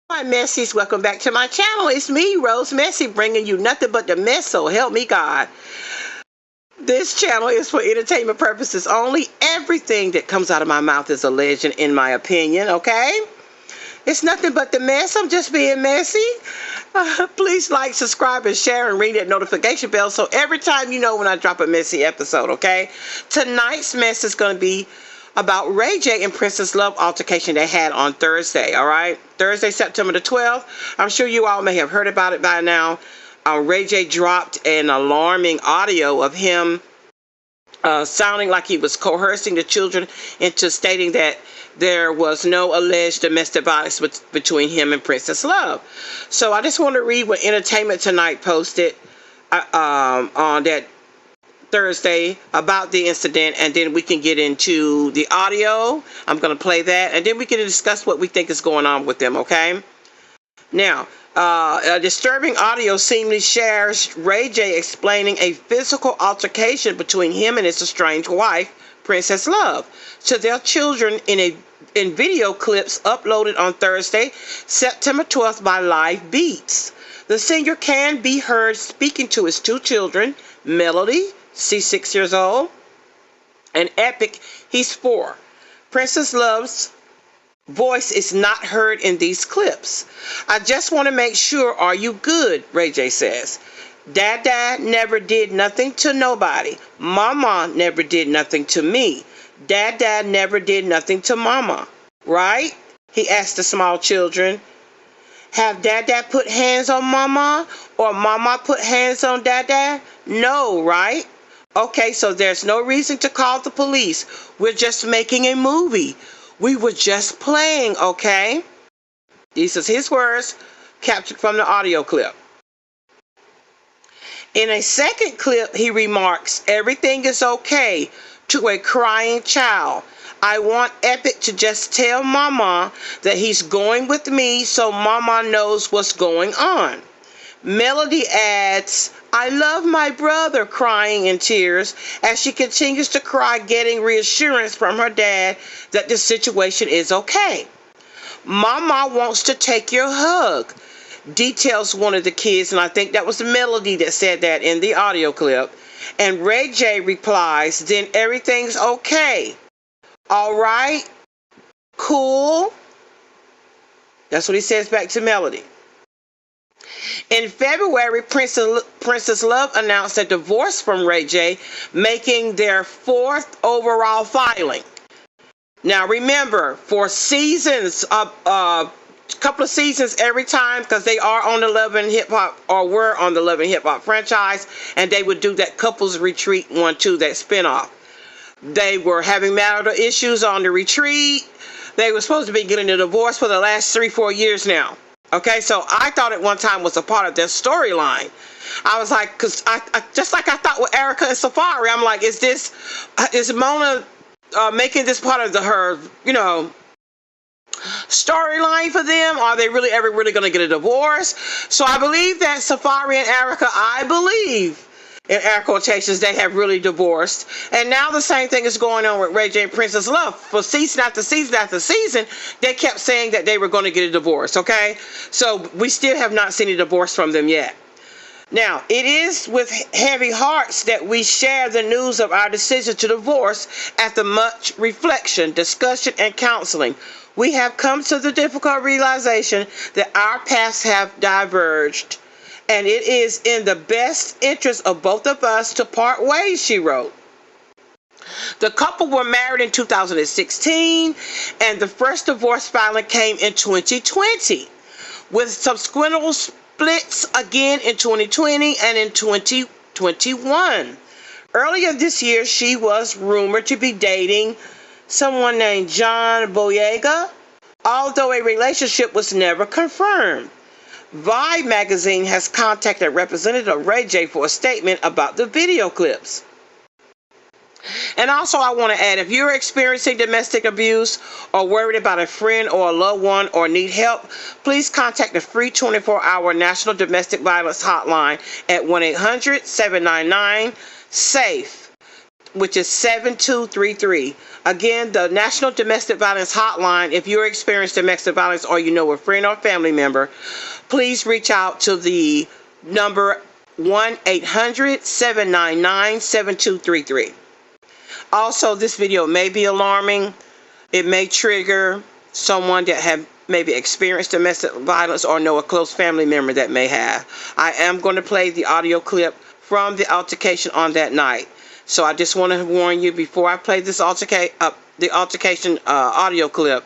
Hi Messies, welcome back to my channel. It's me, Rose Messy, bringing you nothing but the mess, so help me God. This channel is for entertainment purposes only. Everything that comes out of my mouth is a legend in my opinion, okay? It's nothing but the mess. I'm just being messy. Please like, subscribe, and share, and ring that notification bell so every time you know when I drop a messy episode, okay? Tonight's mess is going to be about Ray J and Princess Love altercation they had on Thursday, all right? Thursday, September the 12th. I'm sure you all may have heard about it by now. Ray J dropped an alarming audio of him sounding like he was coercing the children into stating that there was no alleged domestic violence between him and Princess Love. So I just want to read what Entertainment Tonight posted on that Thursday about the incident, and then we can get into the audio. I'm going to play that, and then we can discuss what we think is going on with them, okay? Now, a disturbing audio seemingly shares Ray J explaining a physical altercation between him and his estranged wife, Princess Love, to their children in video clips uploaded on Thursday, September 12th by Live Beats. The singer can be heard speaking to his two children, Melody, she's 6 years old, and Epic, he's 4. Princess Love's voice is not heard in these clips. I just want to make sure, are you good? Ray J says. Dad never did nothing to nobody. Mama never did nothing to me. Dad never did nothing to Mama. Right? He asked the small children. Have Dad put hands on Mama? Or Mama put hands on Dad? No, right? Okay, so there's no reason to call the police. We're just making a movie. We were just playing, okay? These are his words captured from the audio clip. In a second clip, he remarks, everything is okay, to a crying child. I want Epic to just tell Mama that he's going with me so Mama knows what's going on. Melody adds, I love my brother, crying in tears as she continues to cry, getting reassurance from her dad that the situation is okay. Mama wants to take your hug, details one of the kids, and I think that was Melody that said that in the audio clip. And Ray J replies, then everything's okay. All right? Cool? That's what he says back to Melody. In February, Princess Love announced a divorce from Ray J, making their 4th overall filing. Now remember, for seasons, a couple of seasons every time, because they are on the Love and Hip Hop, or were on the Love and Hip Hop franchise, and they would do that couples retreat one too, that spinoff. They were having marital issues on the retreat. They were supposed to be getting a divorce for the last 3-4 years now. Okay, so I thought at one time was a part of their storyline. I was like, because I just like I thought with Erica and Safari, I'm like, is Mona making this part of her, storyline for them? Are they really ever really going to get a divorce? So I believe that Safari and Erica, in air quotations, they have really divorced. And now the same thing is going on with Ray J and Princess Love. For season after season after season, they kept saying that they were going to get a divorce, okay? So we still have not seen a divorce from them yet. Now, it is with heavy hearts that we share the news of our decision to divorce after much reflection, discussion, and counseling. We have come to the difficult realization that our paths have diverged, and it is in the best interest of both of us to part ways, she wrote. The couple were married in 2016, and the first divorce filing came in 2020, with subsequent splits again in 2020 and in 2021. Earlier this year, she was rumored to be dating someone named John Boyega, although a relationship was never confirmed. Vibe magazine has contacted Representative Ray J for a statement about the video clips. And also I want to add, if you're experiencing domestic abuse or worried about a friend or a loved one or need help, please contact the free 24-hour National Domestic Violence Hotline at 1-800-799-SAFE, which is 7233. Again, the National Domestic Violence Hotline, if you're experiencing domestic violence or you know a friend or family member, please reach out to the number 1-800-799-7233. Also, this video may be alarming. It may trigger someone that have maybe experienced domestic violence or know a close family member that may have. I am going to play the audio clip from the altercation on that night. So I just want to warn you before I play this altercation audio clip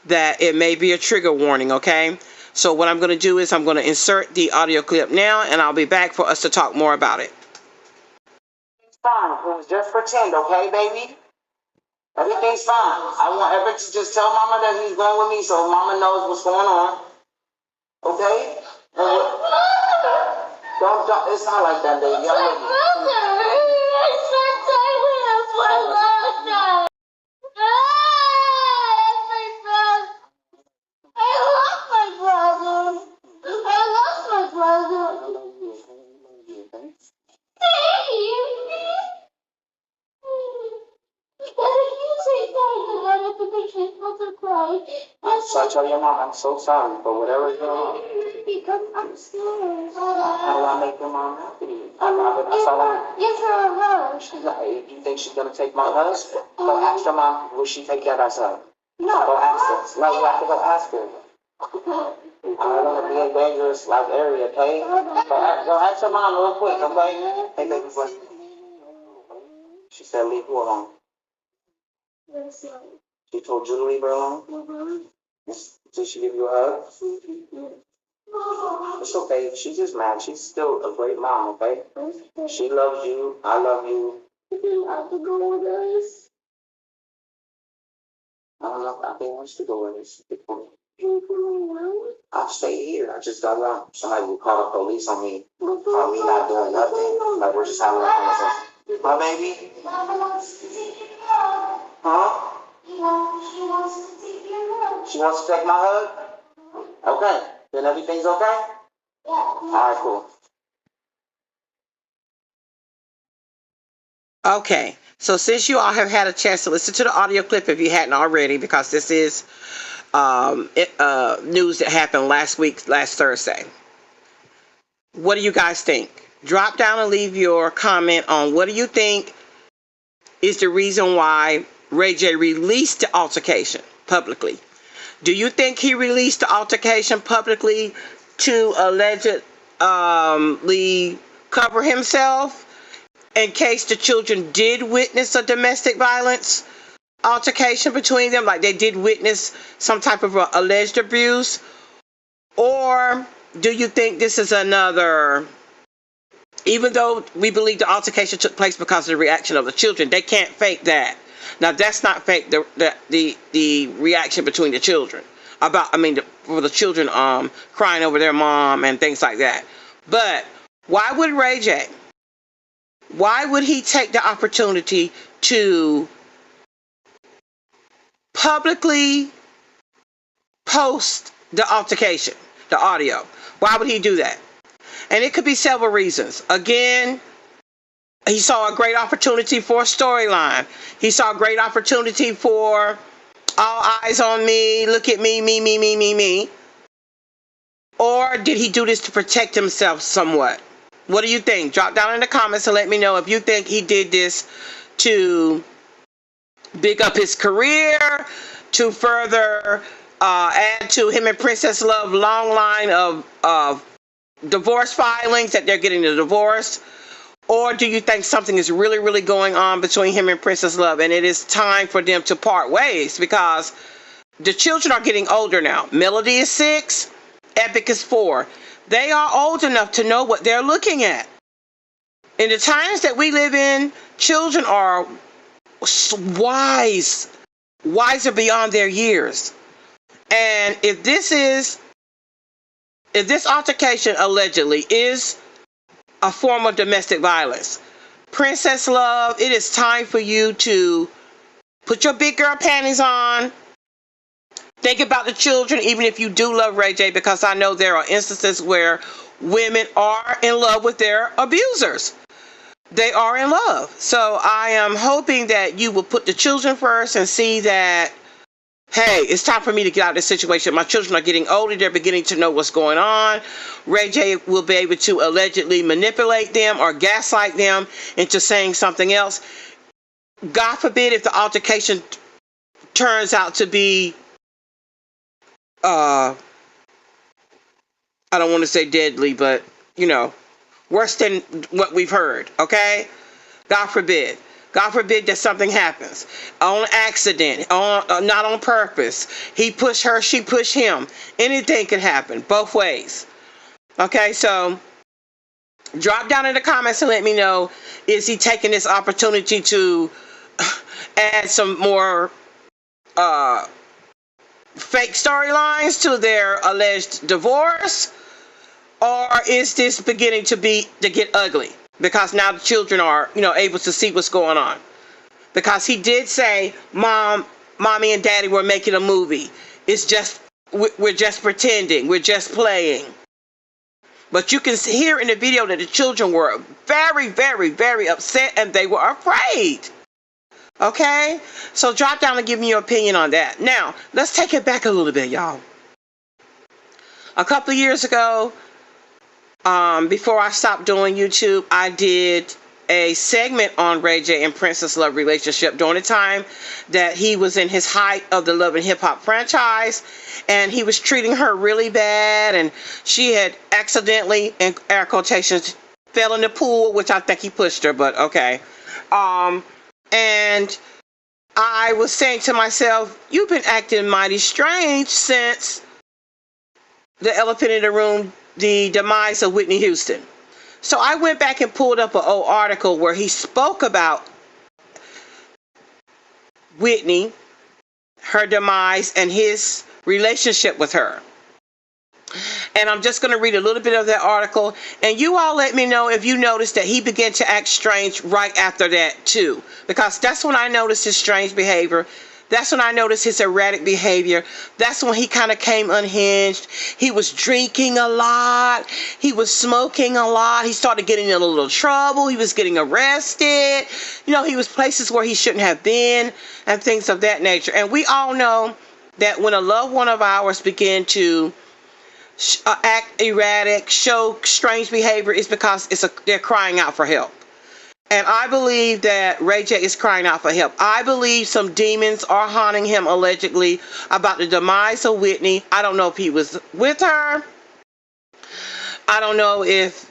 that it may be a trigger warning, okay? So what I'm going to do is I'm going to insert the audio clip now, and I'll be back for us to talk more about it. It's fine. Please just pretend, okay, baby? Everything's fine. I want Everett to just tell Mama that he's going with me so Mama knows what's going on. Okay? Don't, it's not like that, baby. So I tell your mom, I'm so sorry for whatever's going on. Because I'm scared. How do I make your mom happy? Give her a hug. You think she's going to take my hug? Go ask your mom, will she take that herself? No. Go ask her. No, you have to go ask her. I don't want to be in a dangerous area, okay? Go ask your mom real quick, okay? Hey, baby, what? She said leave who alone? She told you to leave her alone? Did she give you a hug? It's okay. She's just mad. She's still a great mom, okay? She loves you. I love you. You have to go with us. I don't know if I want to go with us. I'll stay here. I just don't want somebody to call the police on me for me not doing nothing. Like we're just having a conversation. My baby? Mama wants to take your hug. Huh? She wants to take your hug. She wants to take my hug? Okay. Then everything's okay? Yeah. Alright, cool. Okay, so since you all have had a chance to listen to the audio clip, if you hadn't already, because this is news that happened last Thursday. What do you guys think? Drop down and leave your comment on what do you think is the reason why Ray J released the altercation publicly. Do you think he released the altercation publicly to allegedly cover himself in case the children did witness a domestic violence altercation between them, like they did witness some type of alleged abuse? Or do you think this is another, even though we believe the altercation took place because of the reaction of the children, they can't fake that. Now that's not fake, the reaction between the children for the children crying over their mom and things like that. But why would Ray J, why would he take the opportunity to publicly post the altercation, the audio? Why would he do that? And it could be several reasons. Again, he saw a great opportunity for a storyline. He saw a great opportunity for all eyes on me, look at me, me. Or did he do this to protect himself somewhat? What do you think? Drop down in the comments and let me know if you think he did this to big up his career, to further add to him and Princess Love's long line of divorce filings, that they're getting a divorce. Or do you think something is really, really going on between him and Princess Love and it is time for them to part ways? Because the children are getting older now. Melody is 6, Epic is 4. They are old enough to know what they're looking at. In the times that we live in, children are wiser beyond their years. And if this altercation allegedly is a form of domestic violence, Princess Love, it is time for you to put your big girl panties on. Think about the children, even if you do love Ray J, because I know there are instances where women are in love with their abusers. they are in love. So I am hoping that you will put the children first and see that, hey, it's time for me to get out of this situation. My children are getting older. They're beginning to know what's going on. Ray J will be able to allegedly manipulate them or gaslight them into saying something else. God forbid if the altercation turns out to be, I don't want to say deadly, but, worse than what we've heard, okay? God forbid. God forbid that something happens on accident, not on purpose. He pushed her, she pushed him. Anything can happen, both ways. Okay, so drop down in the comments and let me know, is he taking this opportunity to add some more fake storylines to their alleged divorce? Or is this beginning to get ugly? Because now the children are, able to see what's going on. Because he did say, mommy and daddy were making a movie. We're just pretending. We're just playing. But you can hear in the video that the children were very, very, very upset and they were afraid. Okay? So drop down and give me your opinion on that. Now, let's take it back a little bit, y'all. A couple of years ago, before I stopped doing YouTube, I did a segment on Ray J and Princess Love relationship during the time that he was in his height of the Love and Hip Hop franchise, and he was treating her really bad, and she had accidentally, in air quotations, fell in the pool, which I think he pushed her, but okay. And I was saying to myself, you've been acting mighty strange since the elephant in the room, the demise of Whitney Houston. So I went back and pulled up an old article where he spoke about Whitney, her demise, and his relationship with her. And I'm just going to read a little bit of that article. And you all let me know if you noticed that he began to act strange right after that too. Because that's when I noticed his strange behavior. That's when I noticed his erratic behavior. That's when he kind of came unhinged. He was drinking a lot. He was smoking a lot. He started getting in a little trouble. He was getting arrested. He was places where he shouldn't have been and things of that nature. And we all know that when a loved one of ours begin to act erratic, show strange behavior, it's because they're crying out for help. And I believe that Ray J is crying out for help. I believe some demons are haunting him allegedly about the demise of Whitney. I don't know if he was with her. I don't know if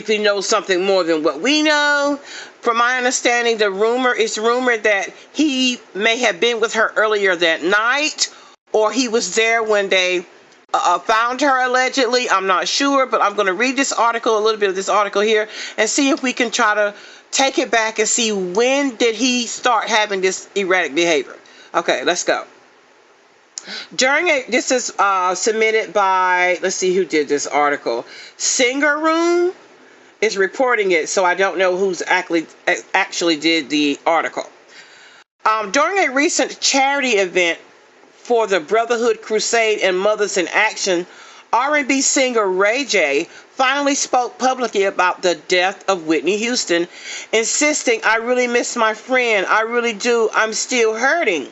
he knows something more than what we know. From my understanding, it's rumored that he may have been with her earlier that night, or he was there when they found her allegedly. I'm not sure, but I'm going to read a little bit of this article here, and see if we can try to take it back and see when did he start having this erratic behavior. Okay, let's go. This is submitted by, let's see who did this article. Singer Room is reporting it, so I don't know who's actually did the article. During a recent charity event for the Brotherhood Crusade and Mothers in Action, R&B singer Ray J finally spoke publicly about the death of Whitney Houston, insisting, "I really miss my friend. I really do. I'm still hurting.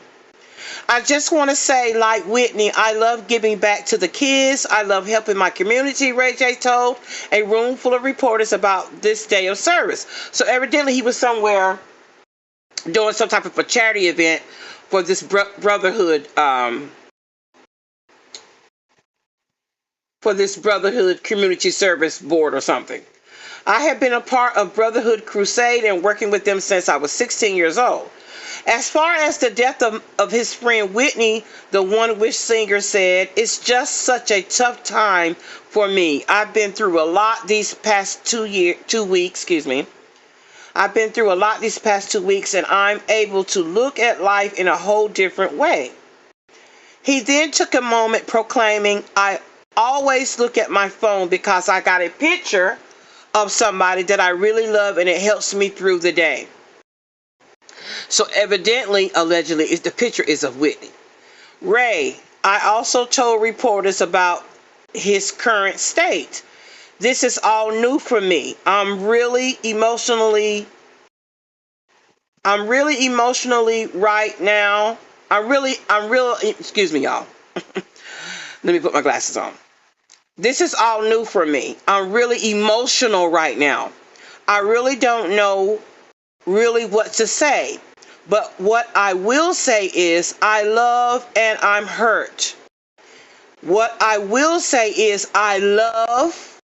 I just want to say, like Whitney, I love giving back to the kids. I love helping my community," Ray J told a room full of reporters about this day of service. So evidently he was somewhere doing some type of a charity event for this Brotherhood Community Service Board or something. "I have been a part of Brotherhood Crusade and working with them since I was 16 years old. As far as the death of his friend Whitney," the One Wish singer said, "it's just such a tough time for me. I've been through a lot these past 2 weeks, I've been through a lot these past 2 weeks, and I'm able to look at life in a whole different way." He then took a moment proclaiming, "I always look at my phone because I got a picture of somebody that I really love and it helps me through the day." So evidently, allegedly, the picture is of Whitney. Ray, "I also told reporters about his current state. This is all new for me. I'm really emotionally right now. Excuse me, y'all. Let me put my glasses on. This is all new for me. I'm really emotional right now. I really don't know really what to say. But what I will say is I love and I'm hurt. What I will say is I love.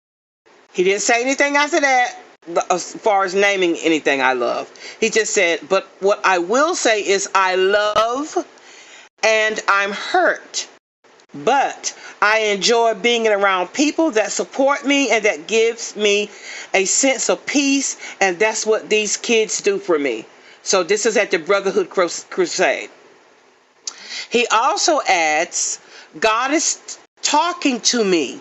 He didn't say anything after that as far as naming anything I love. He just said, but what I will say is I love and I'm hurt. But I enjoy being around people that support me and that gives me a sense of peace. And that's what these kids do for me. So this is at the Brotherhood Crusade. He also adds, God is talking to me.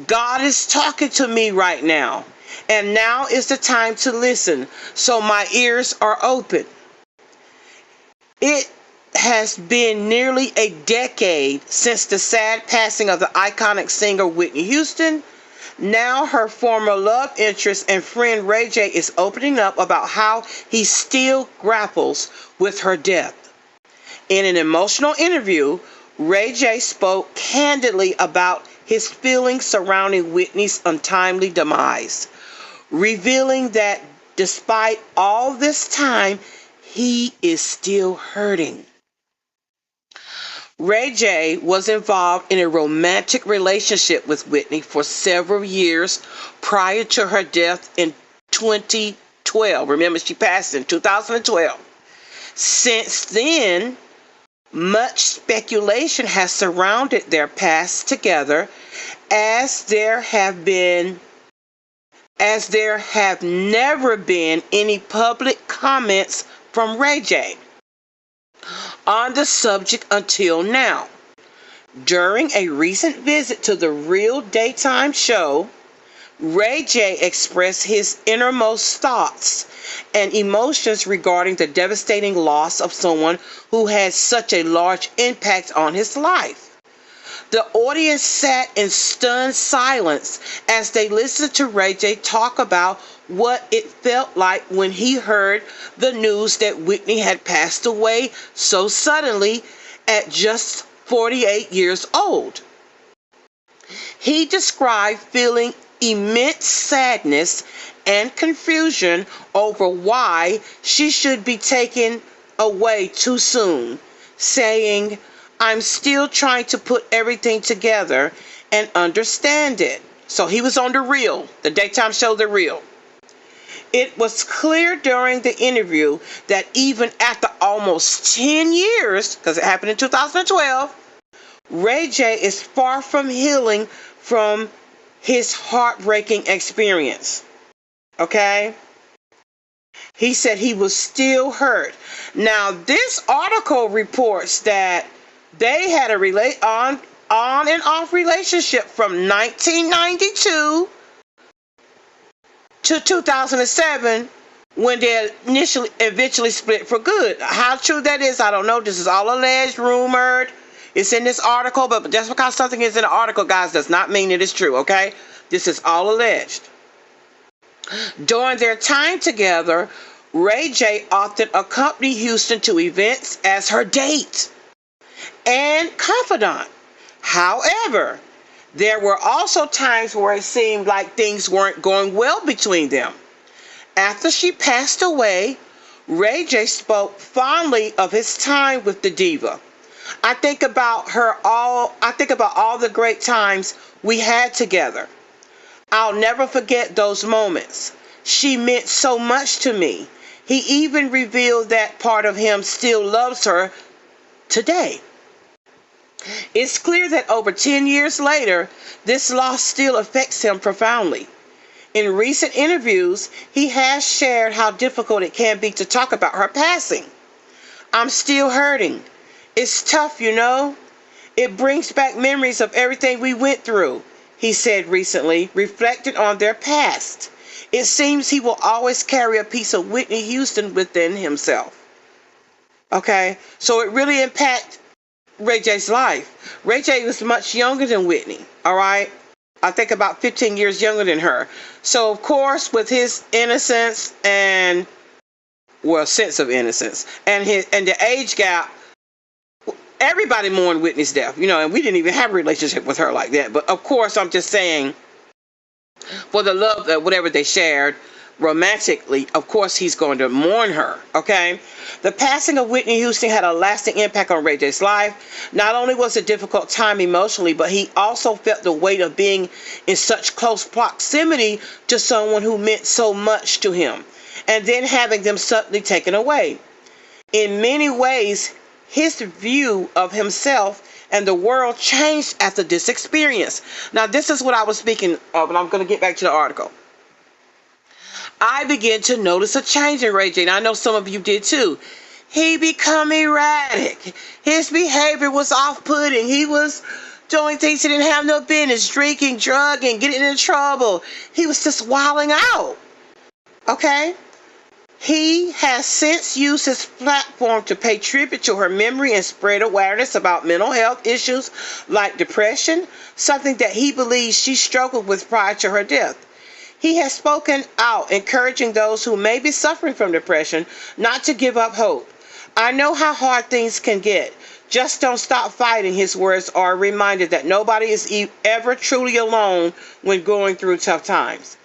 God is talking to me right now. And now is the time to listen. So my ears are open. It has been nearly a decade since the sad passing of the iconic singer Whitney Houston. Now her former love interest and friend Ray J is opening up about how he still grapples with her death. In an emotional interview, Ray J spoke candidly about his feelings surrounding Whitney's untimely demise, revealing that despite all this time, he is still hurting. Ray J was involved in a romantic relationship with Whitney for several years prior to her death in 2012. Remember, she passed in 2012. Since then, much speculation has surrounded their past together, as there have never been any public comments from Ray J on the subject until now. During a recent visit to the Real daytime show, Ray J expressed his innermost thoughts and emotions regarding the devastating loss of someone who had such a large impact on his life. The audience sat in stunned silence as they listened to Ray J talk about what it felt like when he heard the news that Whitney had passed away so suddenly at just 48 years old. He described feeling immense sadness and confusion over why she should be taken away too soon, saying, I'm still trying to put everything together and understand it. So he was on The Real, the daytime show The Real. It was clear during the interview that even after almost 10 years, because it happened in 2012, Ray J is far from healing from his heartbreaking experience. Okay? He said he was still hurt. Now, this article reports that they had a on and off relationship from 1992 to 2007 when they eventually split for good. How true that is, I don't know. This is all alleged, rumored. It's in this article, but just because something is in the article, guys, does not mean it is true, okay? This is all alleged. During their time together, Ray J often accompanied Houston to events as her date and confidant. However, there were also times where it seemed like things weren't going well between them. After she passed away, Ray J spoke fondly of his time with the diva. I think about all the great times we had together. I'll never forget those moments. She meant so much to me. He even revealed that part of him still loves her today. It's clear that over 10 years later, this loss still affects him profoundly. In recent interviews, he has shared how difficult it can be to talk about her passing. I'm still hurting. It's tough, you know. It brings back memories of everything we went through, he said recently, reflecting on their past. It seems he will always carry a piece of Whitney Houston within himself. Okay, so it really impacted Ray J's life. Ray J was much younger than Whitney, all right? I think about 15 years younger than her. So of course, with his innocence and, well, sense of innocence and the age gap, everybody mourned Whitney's death, and we didn't even have a relationship with her like that. But of course, I'm just saying, for the love that whatever they shared romantically, of course he's going to mourn her. Okay, the passing of Whitney Houston had a lasting impact on Ray J's life. Not only was it a difficult time emotionally, but he also felt the weight of being in such close proximity to someone who meant so much to him, and then having them suddenly taken away. In many ways, his view of himself and the world changed after this experience. Now, this is what I was speaking of, and I'm going to get back to the article. I began to notice a change in Ray J, and I know some of you did too. He became erratic. His behavior was off-putting. He was doing things he didn't have no business, drinking, drugging, getting into trouble. He was just wilding out. Okay? He has since used his platform to pay tribute to her memory and spread awareness about mental health issues like depression, something that he believes she struggled with prior to her death. He has spoken out, encouraging those who may be suffering from depression not to give up hope. I know how hard things can get. Just don't stop fighting. His words are a reminder that nobody is ever truly alone when going through tough times.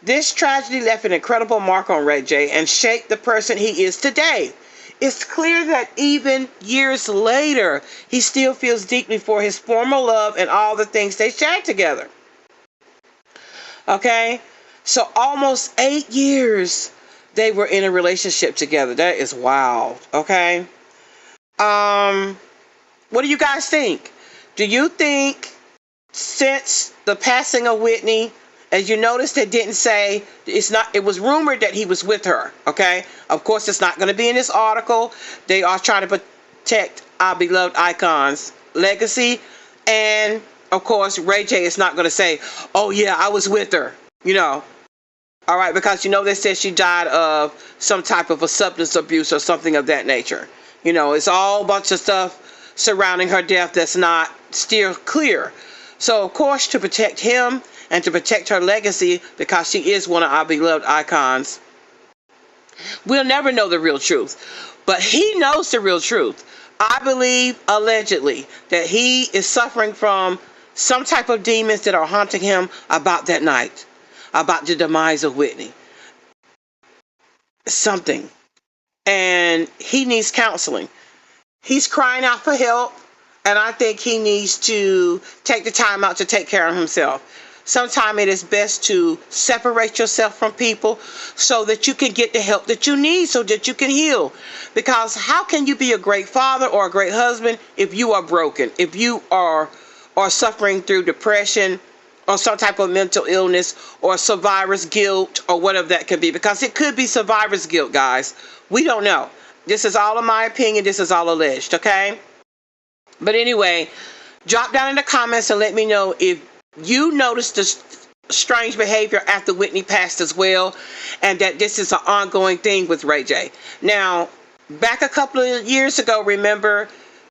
This tragedy left an incredible mark on Ray J and shaped the person he is today. It's clear that even years later, he still feels deeply for his former love and all the things they shared together. Okay? So almost 8 years they were in a relationship together. That is wild. Okay? What do you guys think? Do you think since the passing of Whitney, as you noticed, they didn't say, it was rumored that he was with her, okay? Of course, it's not going to be in this article. They are trying to protect our beloved icon's legacy. And, of course, Ray J is not going to say, oh, yeah, I was with her, All right, because, they said she died of some type of a substance abuse or something of that nature. It's all a bunch of stuff surrounding her death that's not still clear. So, of course, to protect him and to protect her legacy, because she is one of our beloved icons, we'll never know the real truth. But he knows the real truth. I believe, allegedly, that he is suffering from some type of demons that are haunting him about that night, about the demise of Whitney. Something. And he needs counseling. He's crying out for help, and I think he needs to take the time out to take care of himself. Sometimes it is best to separate yourself from people so that you can get the help that you need, so that you can heal. Because how can you be a great father or a great husband if you are broken, if you are suffering through depression or some type of mental illness or survivor's guilt or whatever that can be? Because it could be survivor's guilt, guys. We don't know. This is all in my opinion. This is all alleged, okay? But anyway, drop down in the comments and let me know if you noticed the strange behavior after Whitney passed as well, and that this is an ongoing thing with Ray J. Now, back a couple of years ago, remember,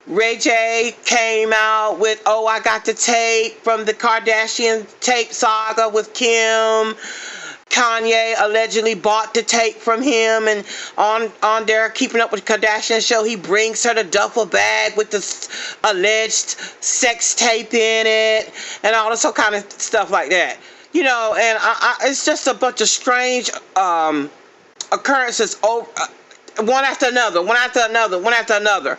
Ray J came out with, oh, I got the tape from the Kardashian tape saga with Kim. Kanye allegedly bought the tape from him, and on their Keeping Up with Kardashian show, he brings her the duffel bag with the alleged sex tape in it and all this whole kind of stuff like that. And it's just a bunch of strange occurrences, one after another, one after another, one after another.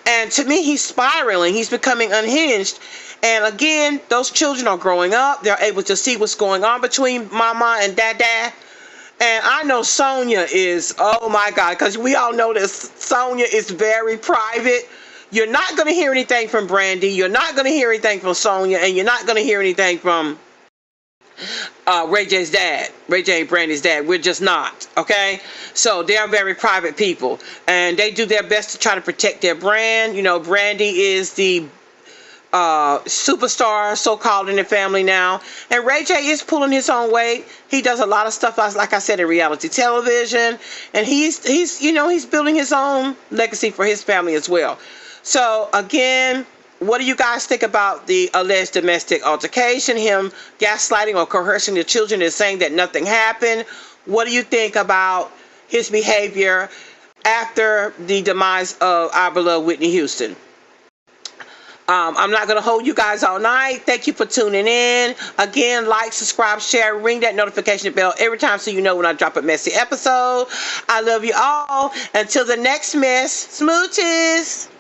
And to me, he's spiraling. He's becoming unhinged. And again, those children are growing up. They're able to see what's going on between mama and dada. And I know Sonia is, oh my God, because we all know that Sonia is very private. You're not going to hear anything from Brandy. You're not going to hear anything from Sonia. And you're not going to hear anything from Ray J's dad. Ray J and Brandy's dad. We're just not. Okay? So they are very private people. And they do their best to try to protect their brand. Brandy is the superstar, so-called, in the family now, and Ray J is pulling his own weight. He does a lot of stuff, like I said, in reality television, and he's building his own legacy for his family as well. So again, What do you guys think about the alleged domestic altercation, him gaslighting or coercing the children and saying that nothing happened? What do you think about his behavior after the demise of our beloved Whitney Houston? I'm not going to hold you guys all night. Thank you for tuning in. Again, like, subscribe, share, ring that notification bell every time so you know when I drop a messy episode. I love you all. Until the next mess, smooches.